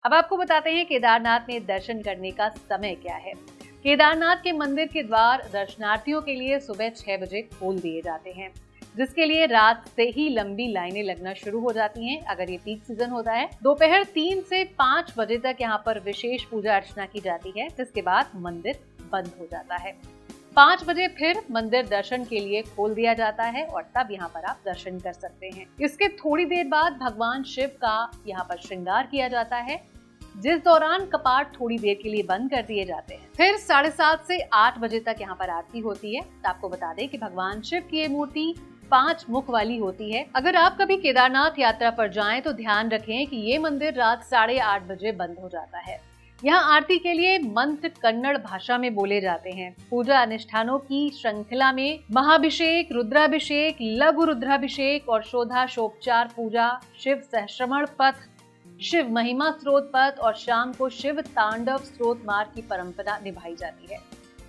अब आपको बताते हैं केदारनाथ में दर्शन करने का समय क्या है। केदारनाथ के मंदिर के द्वार दर्शनार्थियों के लिए सुबह 6 बजे खोल दिए जाते हैं, जिसके लिए रात से ही लंबी लाइनें लगना शुरू हो जाती हैं अगर ये पीक सीजन होता है। दोपहर 3 से 5 बजे तक यहाँ पर विशेष पूजा अर्चना की जाती है, जिसके बाद मंदिर बंद हो जाता है। 5 बजे फिर मंदिर दर्शन के लिए खोल दिया जाता है और तब यहाँ पर आप दर्शन कर सकते हैं। इसके थोड़ी देर बाद भगवान शिव का यहाँ पर श्रृंगार किया जाता है, जिस दौरान कपाट थोड़ी देर के लिए बंद कर दिए जाते हैं। फिर 7:30 से 8 बजे तक यहाँ पर आरती होती है। तो आपको बता दें कि भगवान शिव की ये मूर्ति 5 मुख वाली होती है। अगर आप कभी केदारनाथ यात्रा पर जाएं तो ध्यान रखें कि ये मंदिर रात 8:30 बजे बंद हो जाता है। यहाँ आरती के लिए मंत्र कन्नड़ भाषा में बोले जाते हैं। पूजा अनुष्ठानों की श्रृंखला में महाभिषेक, रुद्राभिषेक, लघु रुद्राभिषेक और षोडशोपचार पूजा, शिव सहस्त्रमण पथ, शिव महिमा स्रोत पथ और शाम को शिव तांडव स्रोत मार्ग की परंपरा निभाई जाती है।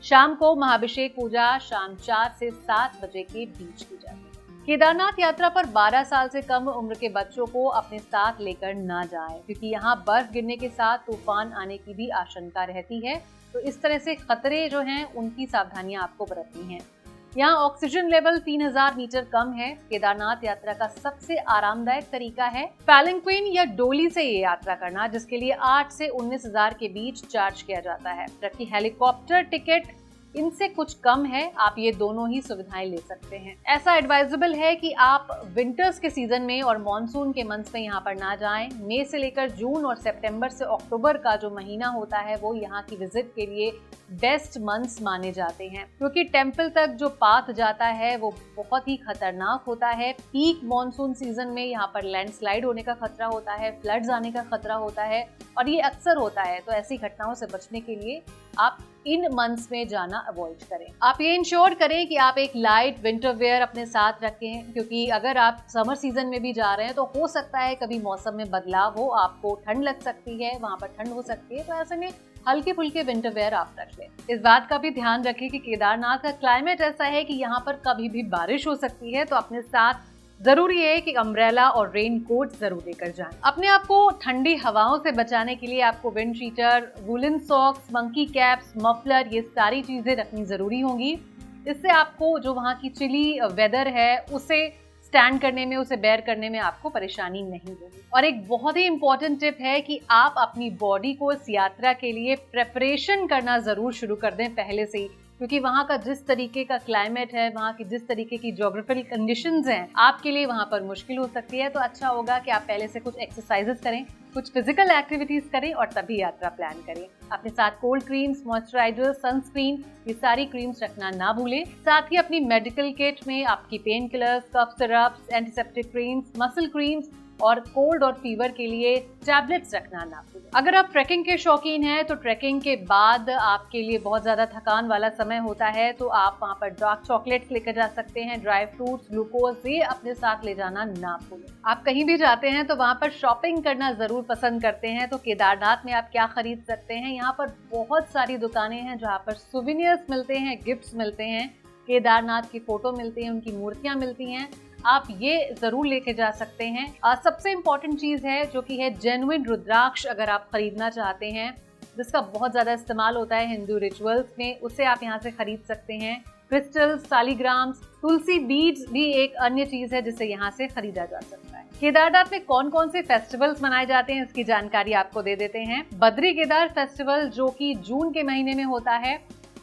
शाम को महाभिषेक पूजा शाम 4 से 7 बजे के बीच की जाती है। केदारनाथ यात्रा पर 12 साल से कम उम्र के बच्चों को अपने साथ लेकर ना जाएं, क्योंकि यहाँ बर्फ गिरने के साथ तूफान आने की भी आशंका रहती है। तो इस तरह से खतरे जो हैं उनकी सावधानियां आपको बरतनी हैं। यहाँ ऑक्सीजन लेवल 3000 मीटर कम है। केदारनाथ यात्रा का सबसे आरामदायक तरीका है पैलिंक्विन या डोली से ये यात्रा करना, जिसके लिए 8 से 19,000 के बीच चार्ज किया जाता है, जबकि हेलीकॉप्टर टिकट इनसे कुछ कम है। आप ये दोनों ही सुविधाएं ले सकते हैं। ऐसा एडवाइजेबल है कि आप विंटर्स के सीजन में और मानसून के मंथ्स में यहाँ पर ना जाएं। मई से लेकर जून और सितंबर से अक्टूबर का जो महीना होता है वो यहाँ की विजिट के लिए बेस्ट मंथ्स माने जाते हैं, क्योंकि टेम्पल तक जो पाथ जाता है वो बहुत ही खतरनाक होता है। पीक मानसून सीजन में यहाँ पर लैंडस्लाइड होने का खतरा होता है, फ्लड्स आने का खतरा होता है और ये अक्सर होता है। तो ऐसी घटनाओं से बचने के लिए आप इन मंथ्स में जाना अवॉइड करें। आप ये इंश्योर करें कि आप एक लाइट विंटर वेयर अपने साथ रखें, क्योंकि अगर आप समर सीजन में भी जा रहे हैं तो हो सकता है कभी मौसम में बदलाव हो, आपको ठंड लग सकती है, वहां पर ठंड हो सकती है। तो ऐसे में हल्के फुल्के विंटर वेयर आप रख लें। इस बात का भी ध्यान रखें कि केदारनाथ का क्लाइमेट ऐसा है कि यहाँ पर कभी भी बारिश हो सकती है, तो अपने साथ जरूरी है कि अम्ब्रेला और रेन कोट जरूर लेकर जाएं। अपने आप को ठंडी हवाओं से बचाने के लिए आपको windcheater, woollen socks, monkey caps, muffler, ये सारी चीजें रखनी जरूरी होंगी। इससे आपको जो वहाँ की चिली वेदर है उसे स्टैंड करने में, उसे बेयर करने में आपको परेशानी नहीं होगी। और एक बहुत ही इंपॉर्टेंट टिप है कि आप अपनी बॉडी को इस यात्रा के लिए प्रेपरेशन करना जरूर शुरू कर दें पहले से ही, क्योंकि वहाँ का जिस तरीके का क्लाइमेट है, वहाँ की जिस तरीके की ज्योग्राफिकल कंडीशंस हैं, आपके लिए वहाँ पर मुश्किल हो सकती है। तो अच्छा होगा कि आप पहले से कुछ एक्सरसाइजेस करें, कुछ फिजिकल एक्टिविटीज करें और तभी यात्रा प्लान करें। अपने साथ कोल्ड क्रीम्स, मॉइस्चराइजर, सनस्क्रीन, ये सारी क्रीम्स रखना ना भूलें। साथ ही अपनी मेडिकल किट में आपकी painkillers, cough syrups, antiseptic creams, muscle creams और कोल्ड और फीवर के लिए टैबलेट्स रखना ना भूलें। अगर आप ट्रैकिंग के शौकीन हैं तो ट्रैकिंग के बाद आपके लिए बहुत ज्यादा थकान वाला समय होता है, तो आप वहाँ पर डार्क चॉकलेट्स लेकर जा सकते हैं, ड्राई फ्रूट्स, ग्लूकोज, ये अपने साथ ले जाना ना भूलें। आप कहीं भी जाते हैं तो वहाँ पर शॉपिंग करना जरूर पसंद करते हैं, तो केदारनाथ में आप क्या खरीद सकते हैं? यहाँ पर बहुत सारी दुकानें हैं जहाँ पर सुवेनियर्स मिलते हैं, गिफ्ट्स मिलते हैं, केदारनाथ की फोटो मिलती है, उनकी मूर्तियां मिलती हैं। आप ये जरूर लेके जा सकते हैं। सबसे इम्पोर्टेंट चीज है जो कि है जेन्युइन रुद्राक्ष, अगर आप खरीदना चाहते हैं, जिसका बहुत ज्यादा इस्तेमाल होता है हिंदू रिचुअल्स में, उसे आप यहाँ से खरीद सकते हैं। क्रिस्टल्स, सालीग्राम्स, तुलसी बीड्स भी एक अन्य चीज है जिसे यहाँ से खरीदा जा सकता है। केदारनाथ में कौन कौन से फेस्टिवल्स मनाए जाते हैं इसकी जानकारी आपको दे देते हैं। बद्री केदार फेस्टिवल जो कि जून के महीने में होता है,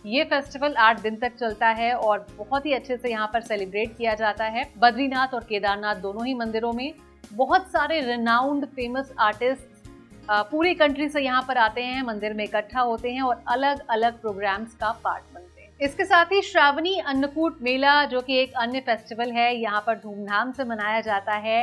ये फेस्टिवल 8 दिन तक चलता है और बहुत ही अच्छे से यहाँ पर सेलिब्रेट किया जाता है। बद्रीनाथ और केदारनाथ दोनों ही मंदिरों में बहुत सारे रिनाउंड फेमस आर्टिस्ट पूरी कंट्री से यहाँ पर आते हैं, मंदिर में इकट्ठा होते हैं और अलग अलग प्रोग्राम्स का पार्ट बनते हैं। इसके साथ ही श्रावणी अन्नकूट मेला जो कि एक अन्य फेस्टिवल है, यहाँ पर धूमधाम से मनाया जाता है।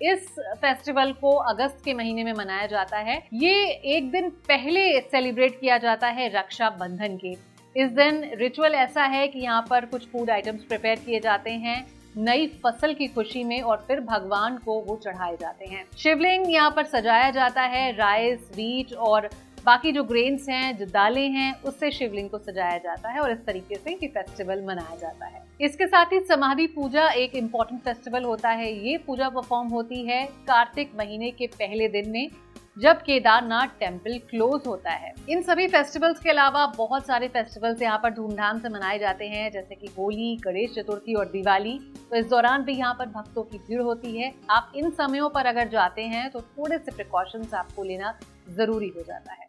इस फेस्टिवल को अगस्त के महीने में मनाया जाता है। ये एक दिन पहले सेलिब्रेट किया जाता है रक्षाबंधन के। इस दिन रिचुअल ऐसा है कि यहाँ पर कुछ फूड आइटम्स प्रिपेयर किए जाते हैं नई फसल की खुशी में और फिर भगवान को वो चढ़ाए जाते हैं। शिवलिंग यहाँ पर सजाया जाता है, राइस, व्हीट और बाकी जो ग्रेन्स हैं, जो दालें हैं, उससे शिवलिंग को सजाया जाता है और इस तरीके से ये फेस्टिवल मनाया जाता है। इसके साथ ही समाधि पूजा एक इम्पॉर्टेंट फेस्टिवल होता है। ये पूजा परफॉर्म होती है कार्तिक महीने के पहले दिन में। जब केदारनाथ टेम्पल क्लोज होता है। इन सभी फेस्टिवल्स के अलावा बहुत सारे फेस्टिवल्स यहाँ पर धूमधाम से मनाए जाते हैं, जैसे कि होली, गणेश चतुर्थी और दिवाली। तो इस दौरान भी यहाँ पर भक्तों की भीड़ होती है। आप इन समयों पर अगर जाते हैं तो थोड़े से प्रिकॉशंस आपको लेना जरूरी हो जाता है।